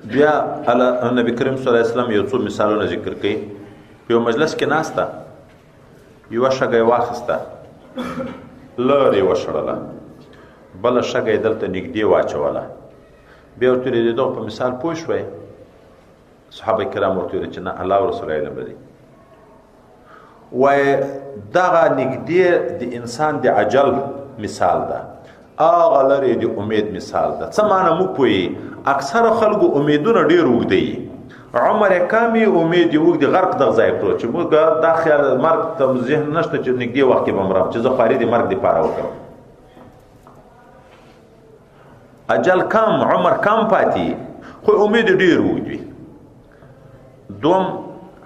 بیا نبی کریم صلی الله علیه وسلم یو څو مثالونه ذکر کوي. په یو مجلس کې ناسته، یوه شګه یې واخیسته، لرې وشړله، بله شګه یې دلته نږدې واچوله. بیا ورته ویل د دغه په مثال پوه شوی؟ صحابه کرام ورته ویل چې نه، الله او رسول علم لري. وایي دغه نږدې د انسان د عجل مثال ده، هغه لرې د امید مثال ده. څه معنی موږ پوهیږي؟ اکثره خلکو امیدونه ډېر اوږده وي، عمر یې کم وي، امید یې اوږد غرق دغه ځای کړو چې موږ دا خیال مرګ ته ذهن نشته چې نږدې وخت کې به مرم چې زه خواري د مرګ دپاره وکړم. اجل کم، عمر کم پاتې، خو امید یې ډېر اوږد وي. دوم،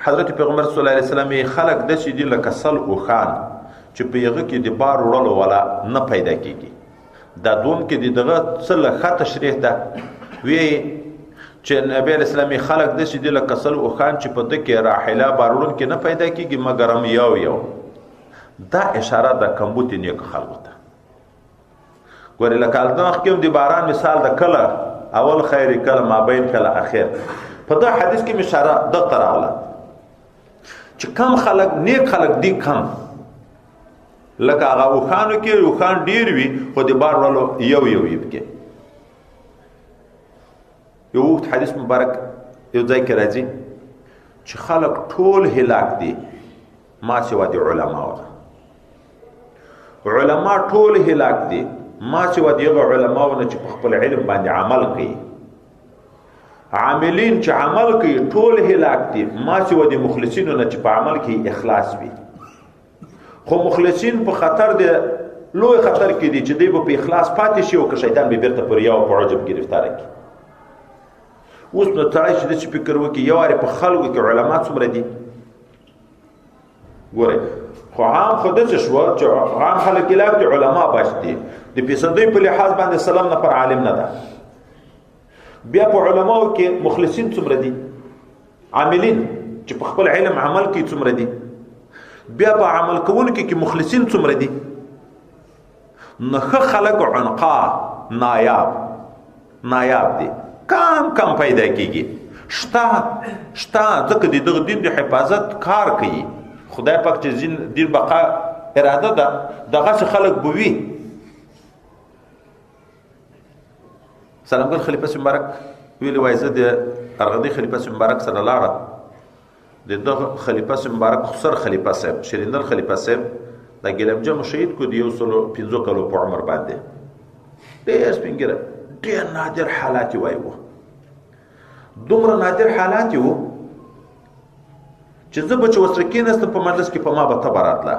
حضرت پیغمبر صلی الله علیه وسلم خلق داسې دي لکه سل اوښان چې په هغه کې د بار وړلو والا نه پیدا کېږي. دا دوم کې د دغه څه له ښه تشریح ده، وی چې نبی علیه السلام خلق داسې دي لکه سل اوښان چې په ده کې راحله بار وړونکي نه پیدا کېږي مګر هم یو یو. دا اشاره ده کمبودې نیکو خلکو ته. ګورې لکه هلته مخکې هم د باران مثال ده، کله اول خیر کله مابین کله اخر. په دغه حدیث کې مې اشاره دغه ته راغله چې کم خلک نیک خلک دي کم، لکه هغه اوښانو کې اوښان ډېر وي خو د بار وړلو یو یو وي پکې. یو وخت حدیث مبارک یو ځای کې راځي چې خلک ټول هلاک دي ما سوا د علماو. علما ټول هلاک دي ما سوا د هغه علماو نه چې په خپل علم باندې عمل کوي. عاملین چې عمل کوي ټول هلاک دي ما سوا د مخلصینو نه چې په عمل کې اخلاص وي. خو مخلصین په خطر دی، لوی خطر کې دي چې دوی به په اخلاص پاتې شي او که شیطان به بیرته پر ریا او په عجب ګرفتاره کړي. اوس نو تړی چې داسې فکر وکړي یو وارې په خلکو کې علما څومره دي. ګورئ خو عام خو داسې شوه چې عام خلک هلاک دي، علما بچ دي. د فیصدۍ په لحاظ باندې سلام نفر عالم نه ده. بیا په علماو کې مخلصین څومره دي، عاملین چې په خپل علم عمل کوي څومره دي. بیا په عمل کوونکو کې مخلصین څومره دي. نو ښه خلک عنقا نایاب دي، کم پیدا کېږي. شته ځکه د دغه دین د حفاظت کار کوي. خدای پاک چې دین بقا اراده ده دغسې خلک به وي. سلامګل خلیفه مبارک ویلي وایي زه د ارغندې خلیفه مبارک سره لاړم. د دغه خلیفه مبارک خسر خلیفه صاحب، شریندل خلیفه صاحب د ګیلمجم شهید کو د 150 کالو په عمر باندې. ډېر سپین ږیره، ډېر نادر حالات یې وایي وو. دومره نادر حالات یې وو چې زه به چې ورسره کېناستم په مجلس کې په ما به تبه راتله.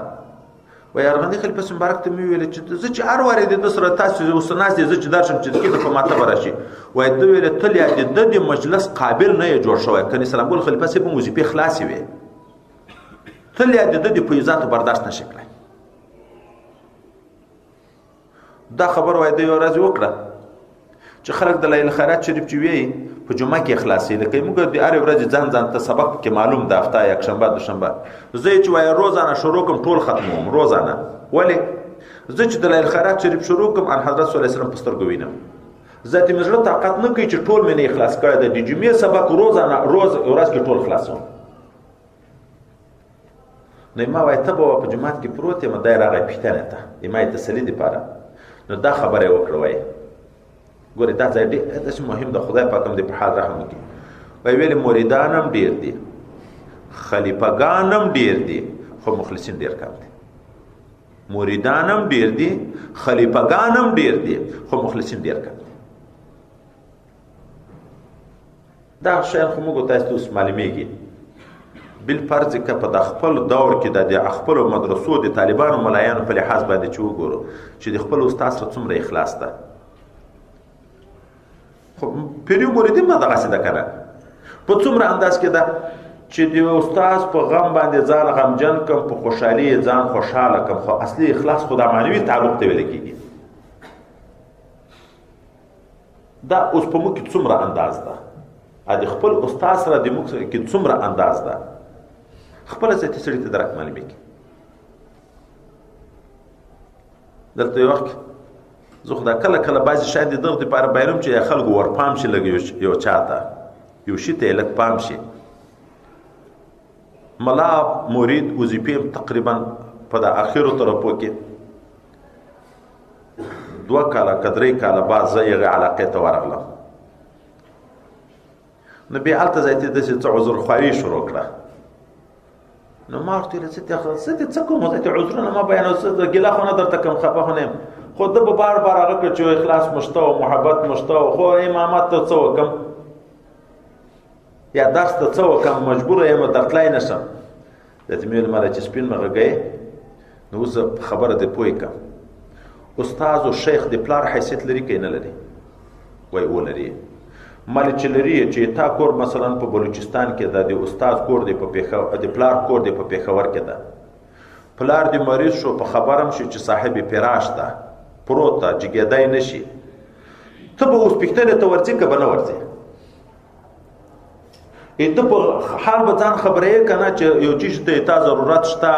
وایي ارغندې خلیفه مبارک ته مې وویل چې زه چې هر وارې د ده سره تاسې اوس ناست یې زه چې درشم چې کېنه په ما تبه راشي. وایي ده ویل تل یا د ده د مجلس قابل نه یې جوړ شوی، کنې سلامګل خلیفه صاحب هم وظیفې خلاصې وې، تل یا د ده د فیضاتو برداشت نه شي کړی. دا خبر وایي ده یوه ورځ وکړه چې خلک د لیل خیرات شریف چې ویي په جمعه کې اخلاصي، لکه موږ د هرې ورځې ځان ته سبق کې معلوم ده، هفته یکشنبه دوشنبه زه یې چې وایي روزانه شروع کړم ټول ختموم روزانه. ولې؟ زه چې د لیل خیرات شریف شروع کړم ان حضرت صلی الله علیه وسلم په سترګو وینم. ذاتي مې زړه طاقت نه کوي چې ټول مې نه اخلاص کړی ده. د جمعې سبق روزانه ورځ کې ټول خلاصوم. نو ما وایي ته به په جومات کې پروت یم، دی راغی پوښتنې ته، ما یې تسلي دپاره. نو دا خبره یې وکړه. وایي ګورې دا ځای ډېر داسې مهم ده، خدای پاک هم دې په حال رحم وکړي. وایي ویلې مریدان هم ډېر دي، خلیفګان هم ډېر دي، خو مخلصین ډېر کم دي. مریدان هم ډېر دي، خلیفګان هم ډېر دي، خو مخلصین ډېر کم دي. دا شیان خو موږ تاسو ته اوس معلومیږي. بالفرض که په د خپل دور کې د خپلو مدرسو د طالبانو ملایانو په لحاظ باندې چې وګورو چې د خپل استاد سره څومره اخلاص ده. خو پیرو مرید هم دغسې ده که نه، په څومره انداز کې ده چې د استاد په غم باندې ځان غمجن کړم، په خوشحالي یې ځان خوشحاله کړم. خو اصلي اخلاص خو دا معنوي تعلق ته ویل کېږي. دا اوس په موږ کې څومره انداز ده، د خپل استاد سره د موږ کې څومره انداز ده، خپله ذاتي سړي ته درک معلومېږي. دلته یو وخت زه خو دا کله بعضې شاید د دغه دپاره بیانوم چې خلکو ورپام شي لږ یو چا ته یو شي ته لږ پام شي. ملا مرید وظیفې تقریبا په د اخرو طرفو کې 2 کاله که 3 کاله بعد زه هغې علاقې ته ورغلم. نو بیا هلته ځای ته داسې څه عذرخواري شروع کړه. نو ما ورته ویل زه دې څه کوم زه دې عذرونه ما بیانوم، زه ګیله خو نه درته کوم، خفه خو نه یم، خو ده به بار بار هغه کړ چې اخلاص مو شته او محبت مو شته، خو امامت ته څه وکړم یا درس ته څه وکړم، مجبوره یم درتلی نه شم. درته مې ویل ماله چې سپین مه غږئ، نو اوس خبره دې پوه کړم. استاد او شیخ د پلار حیثیت لري که نه لري؟ وایي ولري. مالې چې لري چې تا کور مثلا په بلوچستان کې ده، د استاد کور دی په پېښور، د پلار کور دی په پېښور کې ده، پلار دې مریض شو په خبرم شو چې صاحب فراش ده پروت ده جګېدی نه شي، ته به اوس پوښتنې ته ورځې که به نه ورځې؟ ته په حال به ځان خبرې که نه چې یو چیز ته تا ضرورت شته،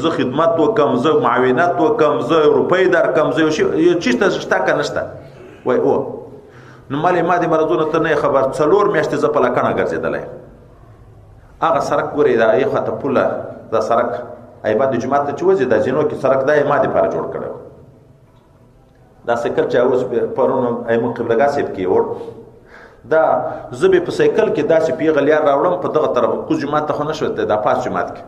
زه خدمت وکم، زه معاونت وکم، زه روپۍ درکم، زه یو چیز ته شته که نشته؟ وایي او. نو مالې ما دې مرضونو ته نه خبر، 4 میاشتې زه په لکنه ګرځېدلی. هغه سړک ګورې دا یې خواته پوله، دا سړک ایباد د جومات ته چې وځي دا زینو کې سړک دا یې ما دپاره جوړ کړی و. دا سایکل چې اوس پرون ایمون قبلګاه صاحب کې وړ، دا زه به په سایکل کې داسې پیغه لار راوړم په دغه طرف کوز جومات ته خو نه شو دا پاس جومات کې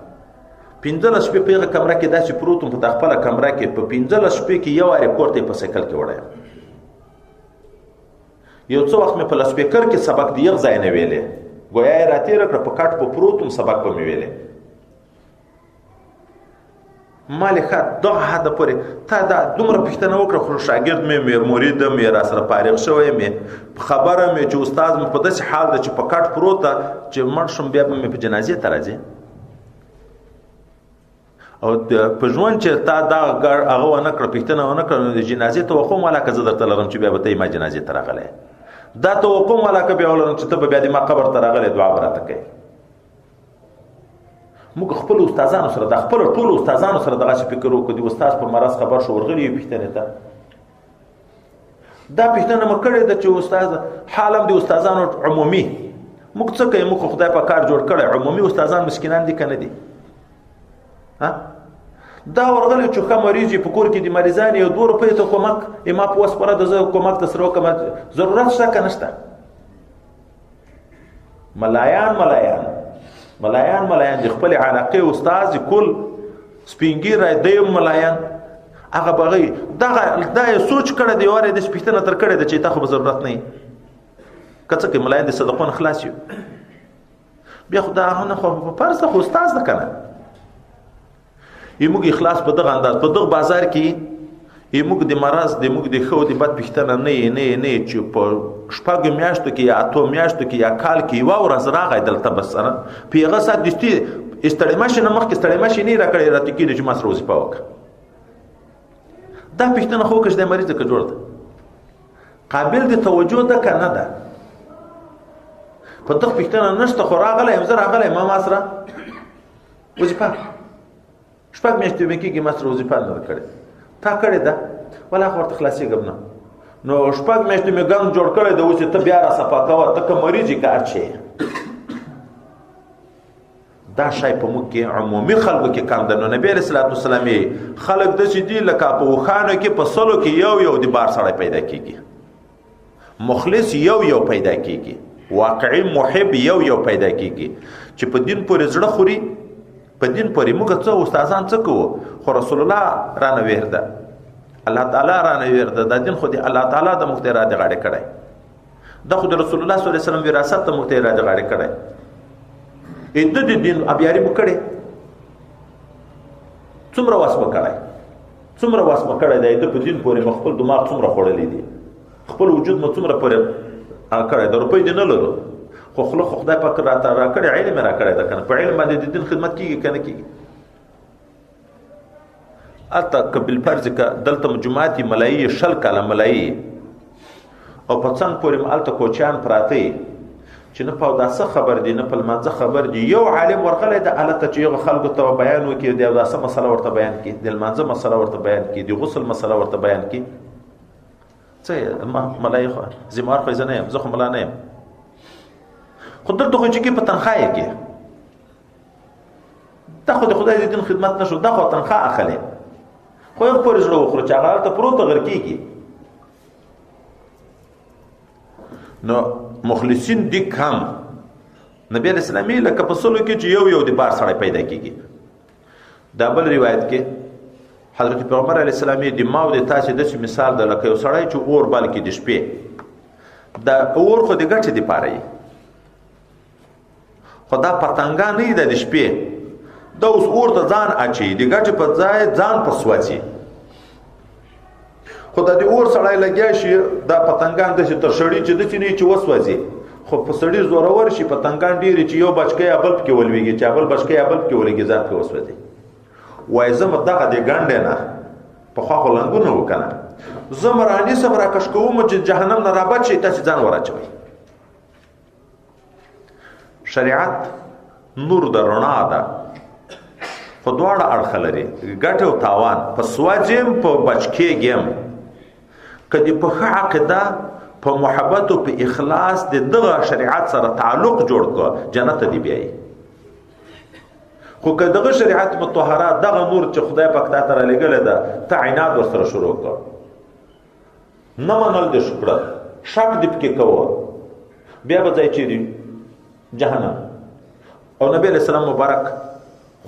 15 شپې په هغه کمره کې داسې پروت وم، په خپله کمره کې په 15 شپې کې یو وارې کور ته یې په سایکل کې وړی. یو څه وخت مې په لسپیکر کې سبق د یغ ځای نه ویلې، ګویا یې راتېره کړه، په کټ په پروت وم سبق به مې ویلې. مالې ښه دغه حده پورې تا دا دومره پوښتنه وکړه، خو شاګرد مې مرید مې را سره فارغ شوی مې خبره مې چې استاد مې په داسې حال ده چې په کټ پروت ده چې مړ شم بیا به مې په جنازې ته راځي. او په ژوند چې تا دا هغه ونه کړه پوښتنه ونه کړه، نو د جنازې توقع م ولا که زه درته لرم چې بیا به ته یې ما جنازې ته راغلی، دا توقع م ولا که بیا ولرم چې ته به بیا د ما قبر ته راغلی دعا به راته کوې. موږ خپل استادانو سره د خپل ټولو استادانو سره دغه فکر وکړو، د استاد په مرض خبر شو ورغلی یو پوښتنې ته، دا پوښتنه مې کړې ده چې استاد حالم د استادانو عمومي موږ څه کوي، موږ خدای په کار جوړ کړی، عمومي استادان مسکینان دي که نه دي؟ دا ورغلی چې ښه مریض په کور کې د مریضان یو 2 روپۍ ته کومک ما په وس پوره د زه کومک ته سره وکړم، ضرورت شته که نشته؟ ملایان د خپل علاقې استاد کل سپینګیری دیم ملایان هغه بغی دا یې سوچ کړی دی، وارې د پوښتنه تر کړې ده چې تا خو به ضرورت نه وي، که څه کوي ملایان د صدقو نه خلاص یو، بیا خو دا نه خو په فرض ده خو استاد ده که نه؟ موږ اخلاص په دغه انداز په دغه بازار کې موږ د مرض د موږ د ښه او د بد پوښتنه نه چې په 6 میاشتو کې یا 8 میاشتو کې یا کال کې یوه ورځ راغی دلته بس سره په هغه ساعت دستي ستړی مه شي نه مخکې ستړی مه شي نه یې راکړی راته کېږي چې ما سره وظیفه وکړه. دا پوښتنه خو وکړه چې دی مریض ده که جوړ ده، قابل د توجه ده که نه ده؟ په دغه پوښتنه نشته، خو راغلی یم زه راغلی یم ما سره وظیفه 6 میاشتې مې کېږي ما سره وظیفه نه ده کړې، تا کړې ده ولا خو ورته خلاصېږم نه، نو 6 میاشتې مې ګند جوړ کړی ده، اوس ته بیا را صفا کوه، ته که مریض یې که هر شی. دا شی په موږ کې عمومي خلکو کې کم ده. نو نبي علیه الصلاة والسلام خلک داسې دي لکه په اوښانو کې په 100 کې یو د بار سړی پیدا کېږي، مخلص یو پیدا کېږي، واقعي محب یو پیدا کېږي چې په دین پورې زړه خوري. په دین پورې موږ څه استادان څه کوو، خو رسول الله رانه ویرده، الله تعالی رانه ویرده، دا دین خو د الله تعالی د موږ ته را د غاړې کړی، دا خو د رسول الله صلی الله علیه وسلم وراثت ته موږ ته را د غاړې کړی. د دین ابیاري مو کړی، څومره واسمه کړی دی، د په دین پورې مو خپل دماغ څومره خوړلی دی، خپل وجود مو څومره پورې کړی، د روپۍ دې نه لرو خو خله خو خدای پاک راته راکړی، علم را کړی ده که نه؟ په علم باندې د دین خدمت کېږي که نه کېږي؟ هلته که بالفرض که دلته جومات یې ملایي 100 کاله ملایي او په څنګ پورې هلته کوچیان پراته چې نه په اوداسه خبر دي نه په لمانځه خبر دي، یو عالم ورغلی ده هلته چې هغه خلکو ته بیان وکړي، د اوداسه مسله ورته بیان کړي، د لمانځه مسله ورته بیان کړي، د غسل مسله ورته بیان کړي. څه ملایي خو زمار خو زه نه یم، زه خو ملا نه یم، خو دلته خو چې کې په تنخواه یې کې دا خو د خدای د دین خدمت نه شو، دا خو تنخواه اخلي، خو یې پورې زړه وخوره چې هغه هلته پروت غر کېږي. نو مخلصین دي کم. نبی علیہ السلام لکه په سلو کې چې یو د بار سړی پیدا کېږي. دا بل روایت کې حضرت پیغمبر علیه السلام د ما او د تاسې داسې مثال ده لکه یو سړی چې اور بل کې د شپې، دا اور خو د ګټې دپاره وي، خو دا پتنګا نه وي د شپې، دا اوس اور ته ځان اچوي، د ګټې په ځای ځان په سوځي. خو دا د اور سړی لګیا شي، دا پتنګان داسې تر شړي چې داسې نه وي چې وسوځي، خو په سړي زورور شي پتنګان ډېرې چې یو بچکی یا بل پکې ولوېږي، چې بل بچکی یا بل پکې ولګي ځان پکې وسوځي. وایي زه دغه د ګنډې نه پخوا خو لنګونه وو که نه، زه مرانیسم راکش کوم چې جهنم نه رابد شي، تاسې ځان ور اچوئ. شریعت نور د رڼا ده، خو دواړه اړخه لري، ګټې او تاوان. په سوځ یم په بچ کېږم. که دې په ښه عقیده په محبت او په اخلاص د دغه شریعت سره تعلق جوړ کړه، جنت ته دې بیایي. خو که دغه شریعت مطهره دغه نور چې خدای پاک تا ته رالیږلی ده، ته عناد ورسره شروع کړه، نه منل دې شکړه، شک دې پکې کوه، بیا به ځای چیرې جهنم. او نبی علیه السلام مبارک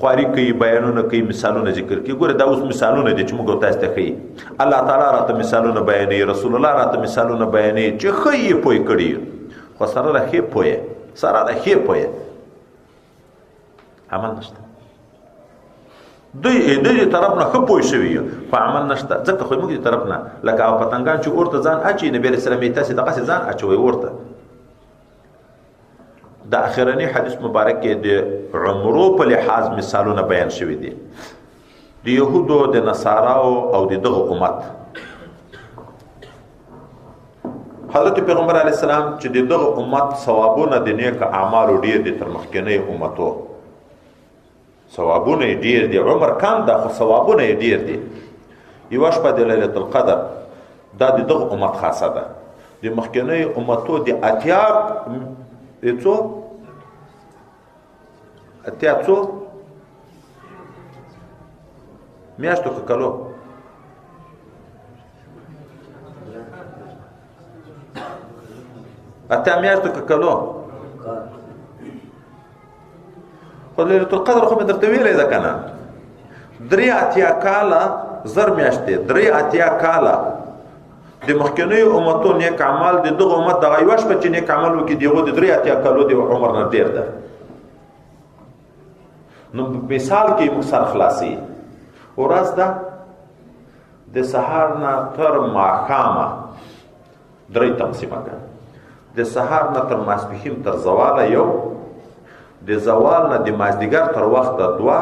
خواري کوي، بیانونه کوي، مثالونه ذکر کوي. ګوره دا اوس مثالونه دي چې موږ تاسو ته ښیي. الله تعالی راته مثالونه بیانوي، رسول الله راته مثالونه بیانوي چې ښه یې پوه کړي، خو سره د ښې پوهې، سره د ښې پوهې عمل نشته. دوی د طرف نه ښه پوه شوي خو عمل نشته، ځکه خو موږ د طرف نه لکه هغه پتنګان چې اور ته ځان اچوي، نبي علیه السلام یې تاسې دغسې ځان اچوئ اور ته. د اخرنی حدیث مبارک کې د عمرو په لحاظ مثالونه بیان شوي دي، د یهودو، د نصاراو او د دغه امت. حضرت پیغمبر علیه السلام چې د دغه امت ثوابونه د نیک اعمالو ډیر دي تر مخکنۍ امتو، ثوابونه یې ډیر دي، عمر کم ده خو ثوابونه یې ډیر دي. یوه شپه د لیلة القدر دا د دغه امت خاصه ده، د مخکنۍ امتو د اتیا څو میاشتو که کلو اتیا میاشتو که کلو خو لیلة القدر خو مې درته ویلی ده که نه، 83 کاله زر میاشتې، 83 کاله د مخکنیو امتو نیک عمل د دغه امت دغه یوه شپه چې نیک عمل وکړي د هغو د 83 کالو د عمر نه ډېر ده. نو مثال کې موږ سر خلاصي، ورځ ده د سهار نه تر ماښامه 3 تقسیمه ده، د سهار نه تر ماسپښین تر زواله 1، د زوال نه د مازدیګر تر وخته 2،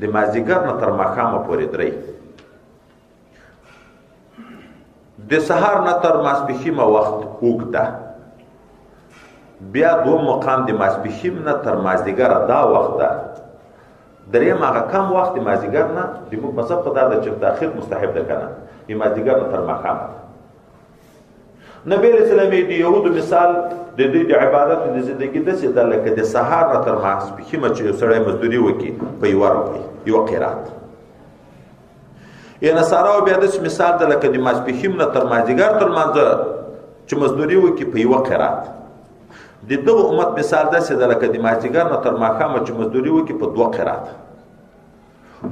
د مازدیګر نه تر ماښامه پورې 3. د سهار نه تر ماسپښیمه وخت اوږد ده، بیا 2 مقام د ماسپښیم نه تر مازدیګره دا وخت ده، 3 هغه کم وخت د مازدیګر نه د موږ مذهب په دا ده چې تاخیر مستحب ده که نه، د مازدیګر نه تر ماښامه. نبی علیه السلام د یهودو مثال د دوی د عبادت د زندګي داسې ده لکه د سهار نه تر ماسپښیمه چې یو سړی مزدوري وکړي په 1 روپۍ، 1 قرات. یا نصاراو بیا داسې مثال ده لکه د ماسپښین نه تر مازدیګر تر لمانځه چې مزدوري وکړي په 1 قرات. د دغه امت مثال داسې ده لکه د مازدیګر نه تر ماښامه چې مزدوري وکړي په 2 قرات.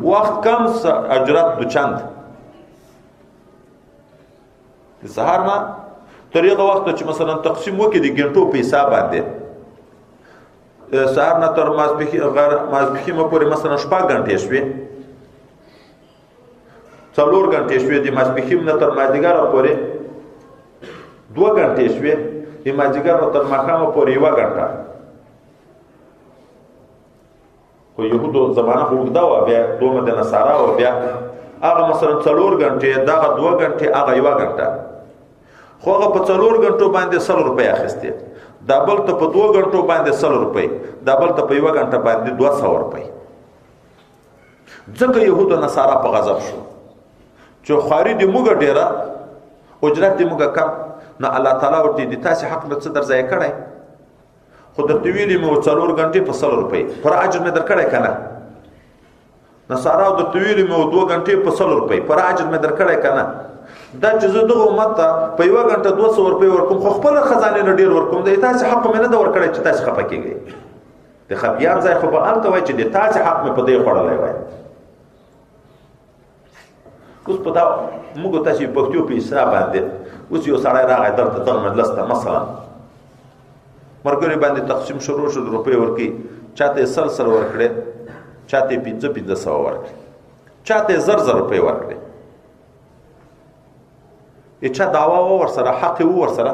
وخت کم، اجرت 2 چند. د سهار نه تر هغه وخته چې مثلا تقسیم وکړي د ګنټو په حساب باندې، سهار نه تر ماسپښیمه پورې مثلا 6 غنټې شوې، 4 غنټې شوې، د ماسپښین نه تر مازدیګره پورې 2 غنټې شوې، د مازدیګر نه تر ماښامه پورې 1 غنټه. خو یهودو زمانه خو اوږده وه، بیا دومره د نصارا وه، بیا هغه مثلا 4 غنټې، دغه 2 غنټې، هغه 1 غنټه. خو هغه په 4 غنټو باندې 100 روپۍ اخیستې، دا بل ته په 2 غنټو باندې 100 روپۍ، دا بل ته په 1 غنټه باندې 200 روپۍ. ځکه یهودو نصارا په غضب شو چې خواري دې موږ ډېره، اجرت دې موږ کم. نه الله تعالی ورته د تاسې حق نه څه در ځای کړی، خو درته ویلي مې 4 غنټې په 100 روپۍ پر اجر مې درکړی که نه؟ نصاراو درته ویلي مې 2 غنټې په 100 روپۍ پر اجر مې درکړی که نه؟ دا چې زه دغه امت ته په 1 غنټه 200 روپۍ ورکوم خو خپله خزانې نه ډېر ورکوم دی تاسې حق مې نه ده ورکړی چې تاسې خفه کېږئ. د خفیان ځای خو به هلته وایي چې د تاسې حق مې په دې خوړلی وای. اوس په دا موږ تاسې پښتو په حساب باندې اوس یو سړی راغی دلته دغه مجلس ته مثلا ملګري باندې تقسیم شروع شو، د روپۍ ورکړي، چاته یې 100 ورکړې، چاته یې 500 ورکړي، چاته یې 1000 روپۍ ورکړي. چا دعوا و ورسره حق و ورسره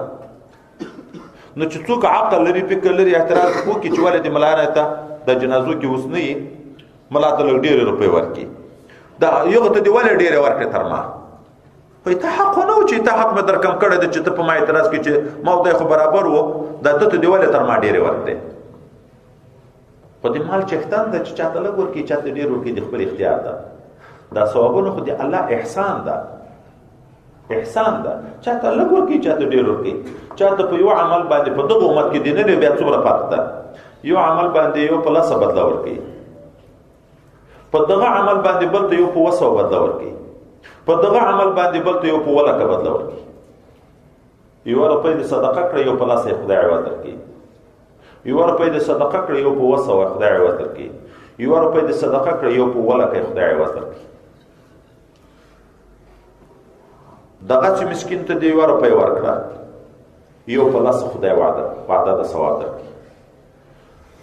نو چې څوک عقل لري فکر لري اعتراض وکړي چې ولې د ملانه ته د جنازو کې اوس نه یې ملا ته لږ ډېرې روپۍ ورکړي، دا یو ته دې ولې ډېرې ورکړې تر ما؟ خو ته حق نه و چې ته حق مې در کم کړی دی چې ته په ما اعتراض کړي چې ما خدای خو برابر و، دا ده ته دې ولې تر ما ډېرې ورکړې؟ خو د مال چښتن ده چې چاته لږ ورکړي چاته ډېر ورکړي د خپل اختیار ده. دا ثوابونه خو د الله احسان ده، احسان ده. چاته لږ ورکړي چاته ډېر ورکړي، چاته په یو عمل باندې په دغه امت کې دی نه دی بیا څومره فرق ده، یو عمل باندې یو په 10 بدله ورکړي، په دغه عمل باندې بل ته یو په 200 بدله ورکړي، په دغه عمل باندې بل ته یو په 100 بدله ورکړي. 1 روپۍ د صدقه کړه یو په 10 خدای عوض درکړي، 1 روپۍ د صدقه کړه یو په 200 خدای عوض درکړي، 1 روپۍ د صدقه کړه یو په 100 خدای عوض درکړي. دغه چې مسکین ته د 1 روپۍ ورکړه یو په 10 خدای وعده د ثواب درکړي.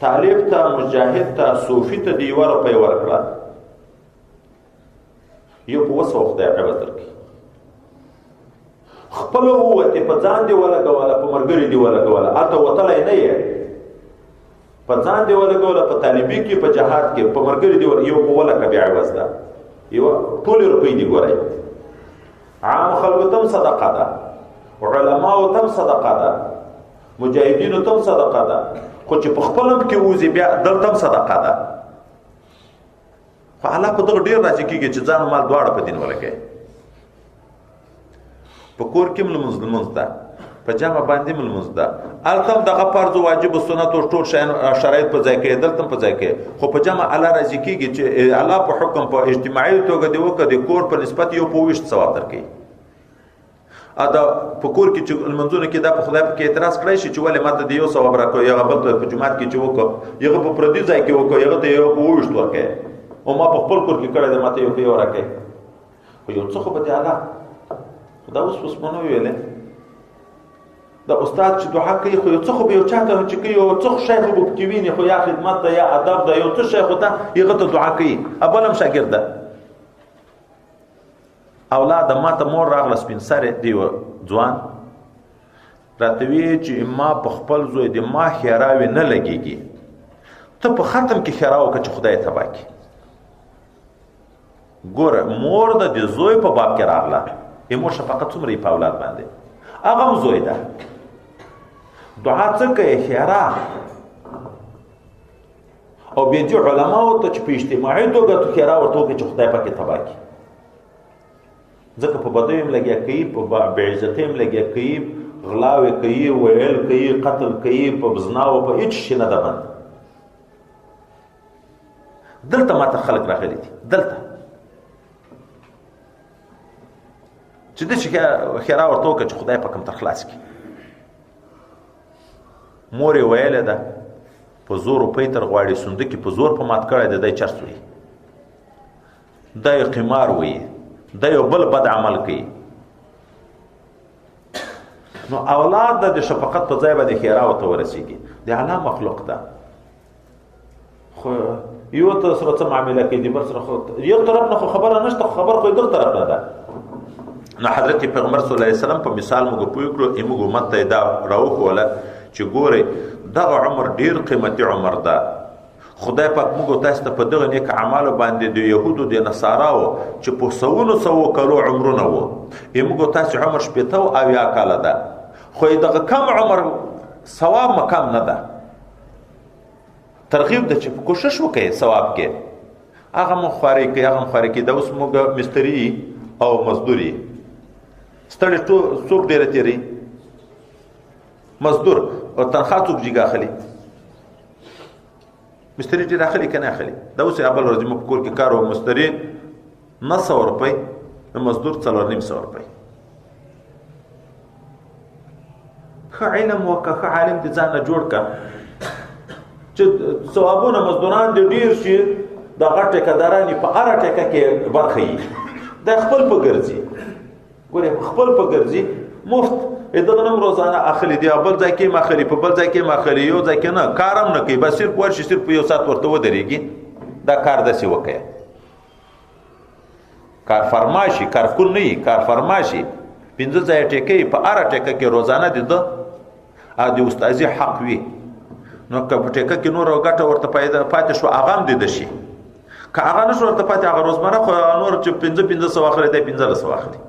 طالب ته، مجاهد ته، صوفي ته د 1 روپۍ ورکړه یو په 200 خدای عوض درکړي. خپله ووتې په ځان دې ولګوله، په ملګري دې ولګوله، هلته وتلی نه یې، په ځان دې ولګوله، په طالبي کې، په جهاد کې، په ملګري دې یو په 100 بیا عوض ده. یو ټولې روپۍ دې ګورئ، عام خلکو تم صدقه ده، علماو تم صدقه ده، مجاهدینو تم صدقه ده، خو چې په خپل هم کې وځي بیا دلته هم صدقه ده. خو الله په دغه ډېر راضي کېږي چې ځان مال دواړه په دین ولګوي. په کور کې هم لمونځ ده، په جامه باندې هم لمونځ ده، هلته هم دغه فرض واجب سنت او ټول شرایط په ځای کوي، دلته هم په ځای کوي، خو په جامه الله راضي کېږي چې الله په حکم په اجتماعي توګه دې وکړه د کور په نسبت یو په 20 ثواب درکوي. دا په کور کې چې لمونځونه کې دا په خدای پکې اعتراض کړی شي چې ولې ماته د یو ثواب راکوي، هغه بل ته په جومات کې چې وکړه، هغه په پردي ځای کې وکړه، هغه ته یو په 20 ورکوي، او ما په خپل کور کې کړی دی ماته یو په یو راکوي. خو یو څه خو به دې الله دا اوس مو نه ویلې، دا استاد چې دعا کوي خو یو څه خو به یو چاته چې کوي یو څه شی خو به پکې ویني، خو یا خدمت ده یا ادب ده، یو څه شی خو ته هغه ته دعا کوي. بل هم شاګرد ده، اولاد ماته مور راغله سپین سرې دی ځوان راته وی چې ما په خپل زوی د ما خیراوي نه لګېږي، ته په ختم کې خیرا وکړه چې خدای تباه کړي. ګوره مور د زوی په باب کې راغله، مور شفقت څومره په اولاد باندې، هغه هم زوی ده، دعا څه کوي خیرا. او بیا دې علماو ته چې په اجتماعي توګه ته خیرا ورته وکړي چې خدای پاک یې تباه کړي، ځکه په بدیو هم لګیا کوي، په بېعزتۍ هم لګیا کوي، غلاوې کوي، ویل کوي، قتل کوي، په زناو په هېڅ شي نه ده بند. دلته ماته خلک راغلي دي، دلته چې داسې خیرا ورته وکړه چې خدای پاک هم تر خلاص کړي. مور یې ویلې ده په زور روپۍ تر غواړي، صندوق په زور په مات کړی دی، دی چرس وي، دی قمار وي، دا یو بل بد عمل کوي. نو اولاد د شفقت په ځای باندې خیرا ورته ورسېږي، د الله مخلوق ده، خو یو ته سره څه معامله کوي، د بل سره خو یو طرف نه خو خبره نشته، خبر خو دغه طرف نه ده. نو حضرت پیغمبر صلی الله علیه وسلم په مثال موږ پوه کړو، موږ امت ته دا راوښوله چې ګورئ دغه عمر ډېر قیمتي عمر ده. خدای پاک موږ تاسو ته په دغه نیک اعمالو باندې د یهودو د نصاراو چې په سوو کلو عمرونه وو، موږ تاسو عمر 80 او 70 کاله ده، خو دغه کم عمر ثواب مقام نه ده. ترغیب ده چې کوشش وکړئ ثواب کې، هغه مخواري کوي، هغه مخواري کوي. دا اوس موږ مستری او مزدوري ستړي څوک ډېره تیری، مزدور او تنخواه څوک جګه اخلي، مستری ډېر اخلي که نه اخلي؟ دا اوس بل ورځ زموږ په کور کې کار و، مستري 900 روپۍ، مزدور 450 روپۍ. ښه علم وکړه، ښه عالم دې ځان نه جوړ کړه چې ثوابونه مزدوران دې ډېر شي، دغه ټیکهداران یې په هره ټیکه کې برخه یي، دا خپل په ګرځي. ګورې خپل په ګرځي، مفت دغه نم روزانه اخلي، دی بل ځای کې ماخلي، په بل ځای کې ماخلي، یو ځای کې نه کار هم نه کوي، بس صرف ورشي، صرف یو ساعت ورته ودرېږي. دا کار داسې وکړه، کار فرماشي، کارکون نه وي، کار فرماشي 5 ځایه ټیکه په هره ټیکه کې روزانه د ده د استازي حق وي. نو که په ټیکه کې نور ګټه ورته پاتې شو، هغه هم د شي. که هغه نه شو ورته پاتې، هغه روزمره خو نور چې 500 اخلي، دی 1500 اخلي.